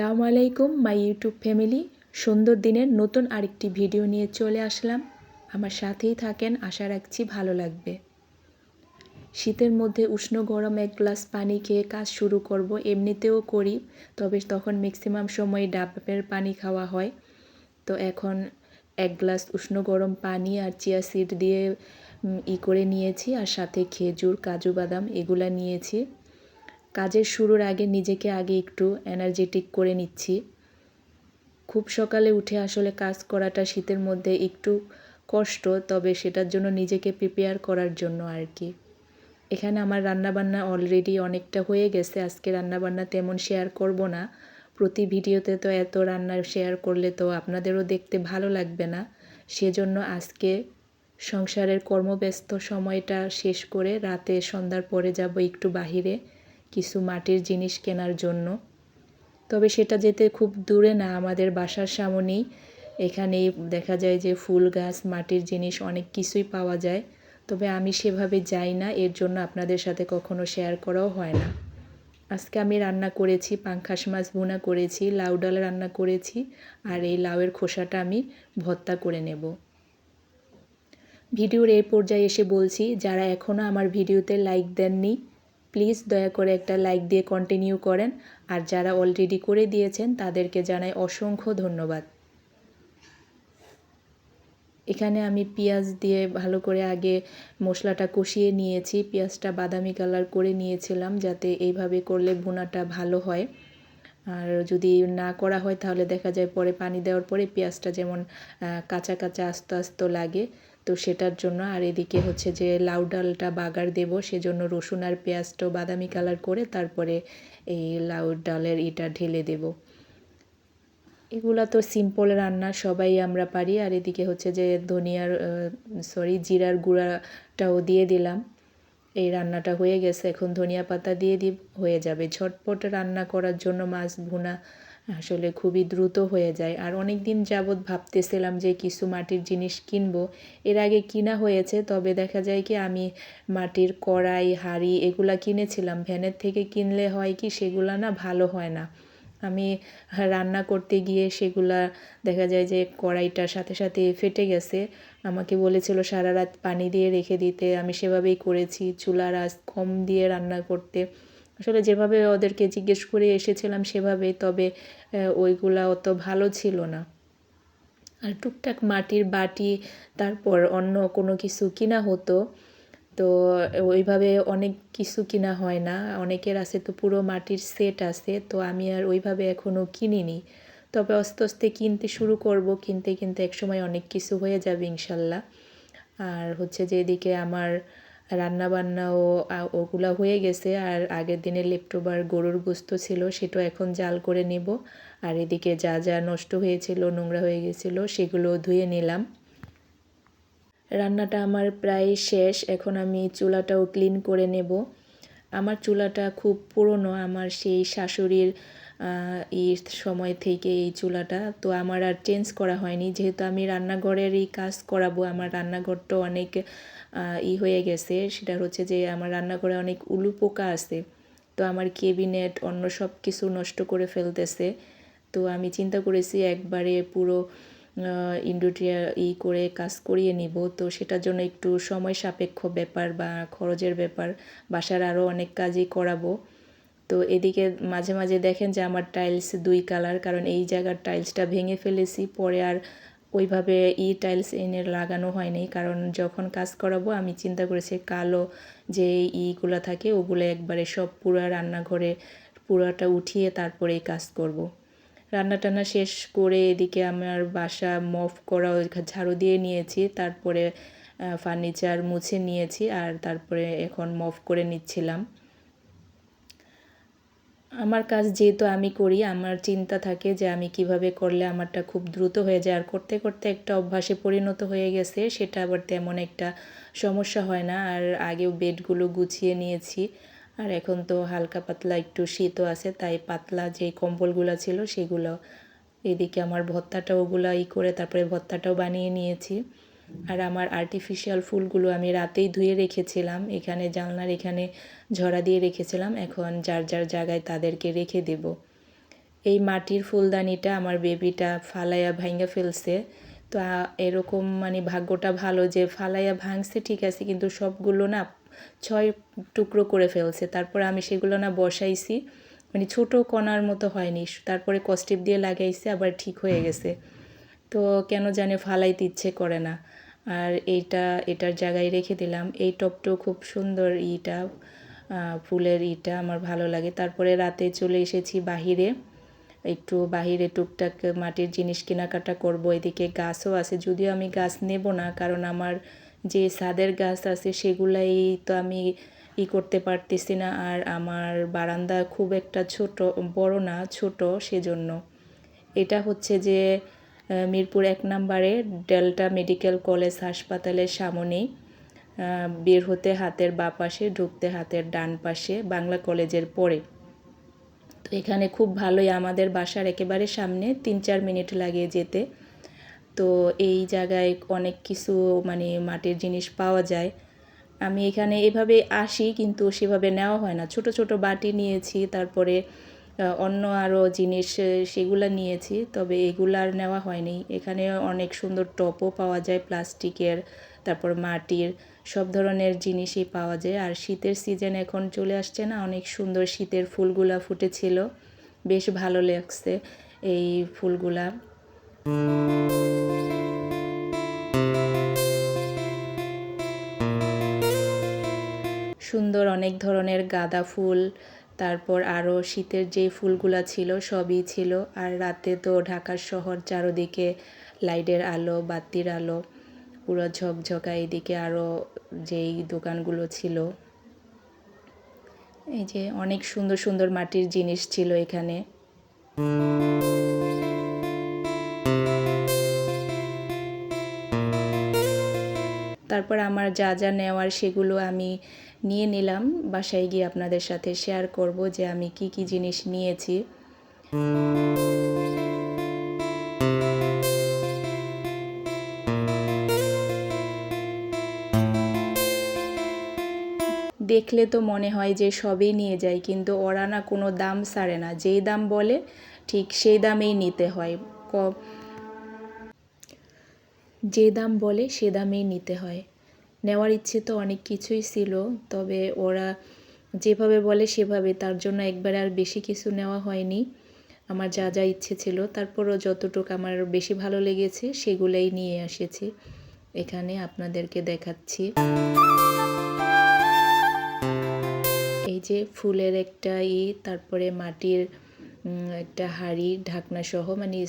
আসসালামু আলাইকুম my YouTube family. সুন্দর দিনের নতুন আরেকটি ভিডিও নিয়ে চলে আসলাম। আমার সাথেই থাকেন, আশা রাখছি ভালো লাগবে। শীতের মধ্যে উষ্ণ গরম এক গ্লাস পানি খেয়ে কাজ শুরু করব, এমনিতেও করি, তবে তখন ম্যাক্সিমাম সময় ডাবের পানি খাওয়া হয়। তো এখন এক গ্লাস উষ্ণ গরম পানি আর চিয়া সিড দিয়ে করে নিয়েছি, আর সাথে খেজুর, কাজু বাদাম এগুলা নিয়েছি। কাজের শুরুর আগে নিজেকে একটু এনার্জেটিক করে নিচ্ছি। খুব সকালে উঠে আসলে কাজ করাটা শীতের মধ্যে একটু কষ্ট, তবে সেটার জন্য নিজেকে প্রিপেয়ার করার জন্য আর কি। এখানে আমার রান্নাবান্না অলরেডি অনেকটা হয়ে গেছে। আজকে রান্নাবান্না তেমন শেয়ার করব না। প্রতি ভিডিওতে তো এত রান্নার শেয়ার করলে তো আপনাদেরও দেখতে ভালো লাগবে না। সেজন্য আজকে সংসারের কর্মব্যস্ত সময়টা শেষ করে রাতে সন্ধ্যার পরে যাব একটু বাহিরে কিছু মাটির জিনিস কেনার জন্য। তবে সেটা যেতে খুব দূরে না, আমাদের বাসার সামনেই। এখানেই দেখা যায় যে ফুল গাছ, মাটির জিনিস অনেক কিছুই পাওয়া যায়। তবে আমি সেভাবে যাই না, এর জন্য আপনাদের সাথে কখনো শেয়ার করাও হয় না। আজকে আমি রান্না করেছি পাঙ্খাস মাছ ভুনা করেছি, লাউ ডাল রান্না করেছি, আর এই লাউয়ের খোসাটা আমি ভর্তা করে নেব। ভিডিওর এই পর্যায়ে এসে বলছি, যারা এখনও আমার ভিডিওতে লাইক দেননি প্লিজ দয়া করে একটা লাইক দিয়ে কন্টিনিউ করেন, আর যারা অলরেডি করে দিয়েছেন তাদেরকে জানাই অসংখ্য ধন্যবাদ। এখানে আমি পেঁয়াজ দিয়ে ভালো করে আগে মশলাটা কষিয়ে নিয়েছি। পেঁয়াজটা বাদামি কালার করে নিয়েছিলাম, যাতে এইভাবে করলে ভুনাটা ভালো হয়। আর যদি না করা হয় তাহলে দেখা যায় পরে পানি দেওয়ার পরে পেঁয়াজটা যেমন কাঁচা কাঁচা আস্ত আস্ত লাগে, তো সেটার জন্য। আর এদিকে হচ্ছে যে লাউ ডালটা বাগার দেব, সেজন্য রসুন আর পেঁয়াজটাও বাদামি কালার করে তারপরে এই লাউ ডালের এটা ঢেলে দেব। এগুলা তো সিম্পল রান্না, সবাই আমরা পারি। আর এদিকে হচ্ছে যে জিরার গুঁড়াটাও দিয়ে দিলাম। এই রান্নাটা হয়ে গেছে, এখন ধনিয়া পাতা দিয়ে হয়ে যাবে। ঝটপট রান্না করার জন্য মাছ ভুনা আসলে খুবই দ্রুত হয়ে যায়। আর অনেক দিন যাবৎ ভাবতেছিলাম যে কিছু মাটির জিনিস কিনবো। এর আগে কিনা হয়েছে, তবে দেখা যায় কি আমি মাটির কড়াই, হাঁড়ি এগুলা কিনেছিলাম। ভ্যানের থেকে কিনলে হয় কি সেগুলা না ভালো হয় না। আমি রান্না করতে গিয়ে সেগুলা দেখা যায় যে কড়াইটার সাথে সাথে ফেটে গেছে। আমাকে বলেছিল সারা রাত পানি দিয়ে রেখে দিতে, আমি সেভাবেই করেছি। চুলার আঁচ কম দিয়ে রান্না করতে, আসলে যেভাবে ওদেরকে জিজ্ঞেস করে এসেছিলাম সেভাবেই, তবে ওইগুলা অত ভালো ছিল না। আর টুকটাক মাটির বাটি, তারপর অন্য কোনো কিছু কিনা হতো, তো ওইভাবে অনেক কিছু কিনা হয় না। অনেকের আছে তো পুরো মাটির সেট আছে, তো আমি আর ওইভাবে এখনও কিনিনি। তবে আস্তে আস্তে কিনতে শুরু করব, কিনতে কিনতে একসময় অনেক কিছু হয়ে যাবে ইনশাল্লাহ। আর হচ্ছে যে এদিকে আমার রান্নাবান্নাও ওগুলা হয়ে গেছে, আর আগের দিনের লেফটোভার গরুর গোস্ত ছিল সেটাও এখন জাল করে নেব। আর এদিকে যা যা নষ্ট হয়েছিল, নোংরা হয়ে গেছিল, সেগুলো ধুয়ে নিলাম। রান্নাটা আমার প্রায় শেষ, এখন আমি চুলাটাও ক্লিন করে নেব। আমার চুলাটা খুব পুরনো, আমার সেই শাশুড়ির সময় থেকে এই চুলাটা, তো আমার আর চেঞ্জ করা হয়নি। যেহেতু আমি রান্নাঘরেরই কাজ করাবো, আমার রান্নাঘরটা অনেক হয়ে গেছে। সেটা হচ্ছে যে আমার রান্নাঘরে অনেক উলু পোকা আছে, তো আমার কেবিনেট অন্য সব কিছু নষ্ট করে ফেলতেছে। তো আমি চিন্তা করেছি একবারে পুরো ইন্ডোটিয়া করে কাজ করিয়ে নিব। তো সেটার জন্য একটু সময় সাপেক্ষ ব্যাপার বা খরচের ব্যাপার, বাসার আরও অনেক কাজই করাবো। তো এদিকে মাঝে মাঝে দেখেন যে আমার টাইলস দুই কালার, কারণ এই জায়গার টাইলসটা ভেঙে ফেলেছি, পরে আর ওইভাবে টাইলস এনে লাগানো হয়নি। কারণ যখন কাজ করাবো আমি চিন্তা করেছি কালো যে ইগুলো থাকে ওগুলো একবারে সব পুরা রান্নাঘরে পুরাটা উঠিয়ে তারপরে কাজ করব। রান্না টান্না শেষ করে এদিকে আমার বাসা মফ করা, ঝাড়ু দিয়ে নিয়েছি, তারপরে ফার্নিচার মুছে নিয়েছি, আর তারপরে এখন মফ করে নিচ্ছিলাম। আমার কাজ যেহেতু আমি করি, আমার চিন্তা থাকে যে আমি কিভাবে করলে আমারটা খুব দ্রুত হয়ে যায়। আর করতে করতে একটা অভ্যাসে পরিণত হয়ে গেছে, সেটা আবার তেমন একটা সমস্যা হয় না। আর আগেও বেডগুলো গুছিয়ে নিয়েছি, আর এখন তো হালকা পাতলা একটু শীতও আছে, তাই পাতলা যে কম্বলগুলো ছিল সেগুলো। এদিকে আমার ভর্তাটা ওগুলো করে তারপরে ভর্তাটাও বানিয়ে নিয়েছি। আর আমার আর্টিফিশিয়াল ফুলগুলো আমি রাতেই ধুয়ে রেখেছিলাম, এখানে জানলার এখানে ঝরা দিয়ে রেখেছিলাম। এখন যার যার জায়গায় তাদেরকে রেখে দেব। এই মাটির ফুলদানিটা আমার বেবিটা ফালাইয়া ভাঙ্গা ফেলছে। তো এরকম মানে ভাগ্যটা ভালো যে ফালাইয়া ভাঙছে ঠিক আছে, কিন্তু সবগুলো না 6 টুকরো করে ফেলছে। তারপর আমি সেগুলো না বসাইছি, মানে ছোট কণার মতো হয়নি, তারপরে কস্টিপ দিয়ে লাগাইছে, আবার ঠিক হয়ে গেছে। তো কেন জানি ফালাইতে ইচ্ছে করে না। আর এটার জায়গায় রেখে দিলাম। এই টবটাও খুব সুন্দর, ফুলের আমার ভালো লাগে। তারপরে রাতে চলে এসেছি বাহিরে, একটু বাহিরে টুকটাক মাটির জিনিস কেনাকাটা করব। এদিকে গাছও আছে, যদিও আমি গাছ নেব না, কারণ আমার যে ছাদের গাছ আছে সেগুলাই তো আমি করতে পারতেছি না। আর আমার বারান্দা খুব একটা বড় না, ছোট, সেজন্য। এটা হচ্ছে যে মিরপুর 1 নম্বরে ডেল্টা মেডিকেল কলেজ হাসপাতালের সামনেই, বের হতে হাতের বাঁ পাশে, ঢুকতে হাতের ডান পাশে, বাংলা কলেজের পরে। তো এখানে খুব ভালোই, আমাদের বাসার একেবারে সামনে, 3-4 মিনিট লাগে যেতে। তো এই জায়গায় অনেক কিছু মানে মাটির জিনিস পাওয়া যায়। আমি এখানে এভাবে আসি, কিন্তু সেভাবে নেওয়া হয় না। ছোট ছোট বাটি নিয়েছি, তারপরে অন্য আরও জিনিস সেগুলো নিয়েছি, তবে এগুলার নেওয়া হয়নি। এখানে অনেক সুন্দর টপও পাওয়া যায় প্লাস্টিকের, তারপর মাটির, সব ধরনের জিনিসই পাওয়া যায়। আর শীতের সিজন এখন চলে আসছে না, অনেক সুন্দর শীতের ফুলগুলা ফুটেছিল, বেশ ভালো লাগছে এই ফুলগুলা। সুন্দর অনেক ধরনের গাঁদা ফুল, তারপর আরও শীতের যে ফুলগুলা ছিল সবই ছিল। আর রাতে তো ঢাকার শহর চারদিকে লাইটের আলো, বাতির আলো, পুরো ঝকঝকা। এদিকে আরও যেই দোকানগুলো ছিল, এই যে অনেক সুন্দর সুন্দর মাটির জিনিস ছিল এখানে। তারপর আমার যা যা নেওয়ার সেগুলো আমি নিয়ে নিলাম। বাসায় গিয়ে আপনাদের সাথে শেয়ার করব যে আমি কি কি জিনিস নিয়েছি। দেখলে তো মনে হয় যে সবই নিয়ে যাই, কিন্তু ওরা না কোনো দাম ছাড়ে না, যেই দাম বলে ঠিক সেই দামেই নিতে হয়। যে দাম বলে সে দামেই নিতে হয়। নেওয়ার ইচ্ছে তো অনেক কিছুই ছিল, তবে ওরা যেভাবে বলে সেভাবে, তার জন্য একবারে আর বেশি কিছু নেওয়া হয়নি। আমার যা যা ইচ্ছে ছিল, তারপরও যতটুকু আমার বেশি ভালো লেগেছে সেগুলাই নিয়ে এসেছি, এখানে আপনাদেরকে দেখাচ্ছি। এই যে ফুলের একটা তারপরে মাটির একটা হাঁড়ি ঢাকনা সহ, মানে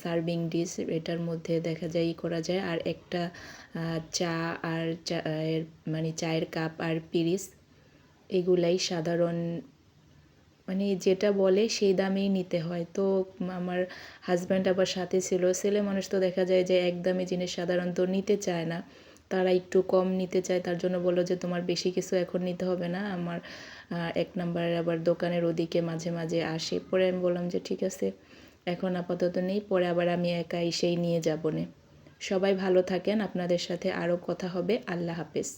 সার্ভিং ডিশ, এটার মধ্যে দেখা যায় করা যায়। আর একটা চা আর মানে চায়ের কাপ আর পিরিচ, এগুলাই সাধারণ, মানে যেটা বলে সেই দামেই নিতে হয়। তো আমার হাজব্যান্ড আবার সাথে ছিল, ছেলে মানুষ তো দেখা যায় যে একদমই জিনিস সাধারণত নিতে চায় না, তারা একটু কম নিতে চায়। তার জন্য বললো যে তোমার বেশি কিছু এখন নিতে হবে না, আমার 1 নম্বরের আবার দোকানের ওদিকে মাঝে মাঝে আসে। পরে আমি বললাম যে ঠিক আছে, এখন আপাতত নেই, পরে আবার আমি একা এসেই নিয়ে যাবো নে। সবাই ভালো থাকেন, আপনাদের সাথে আরও কথা হবে। আল্লাহ হাফেজ।